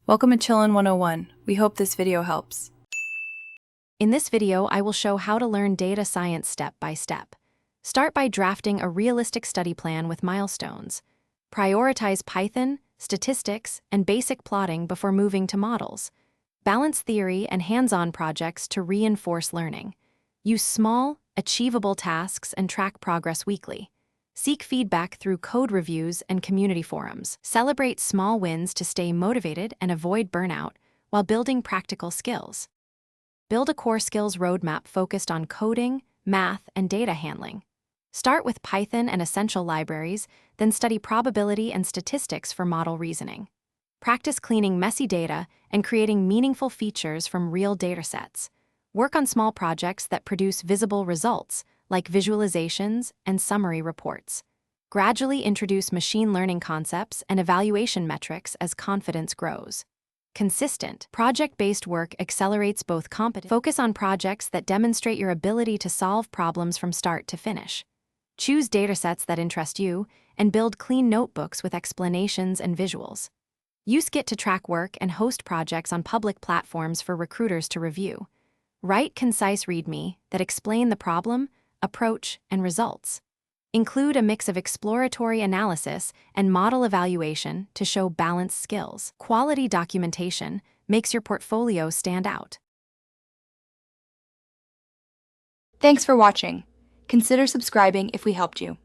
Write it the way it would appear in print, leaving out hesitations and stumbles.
Welcome to Chillin' 101. We hope this video helps. In this video, I will show how to learn data science step by step. Start by drafting a realistic study plan with milestones. Prioritize Python, statistics, and basic plotting before moving to models. Balance theory and hands-on projects to reinforce learning. Use small, achievable tasks and track progress weekly. Seek feedback through code reviews and community forums. Celebrate small wins to stay motivated and avoid burnout while building practical skills. Build a core skills roadmap focused on coding, math, and data handling. Start with Python and essential libraries, then study probability and statistics for model reasoning. Practice cleaning messy data and creating meaningful features from real datasets. Work on small projects that produce visible results, like visualizations and summary reports. Gradually introduce machine learning concepts and evaluation metrics as confidence grows. Consistent, project-based work accelerates both competence. Focus on projects that demonstrate your ability to solve problems from start to finish. Choose datasets that interest you and build clean notebooks with explanations and visuals. Use Git to track work and host projects on public platforms for recruiters to review. Write concise README that explain the problem, approach, and results. Include a mix of exploratory analysis and model evaluation to show balanced skills. Quality documentation makes your portfolio stand out. Thanks for watching. Consider subscribing if we helped you.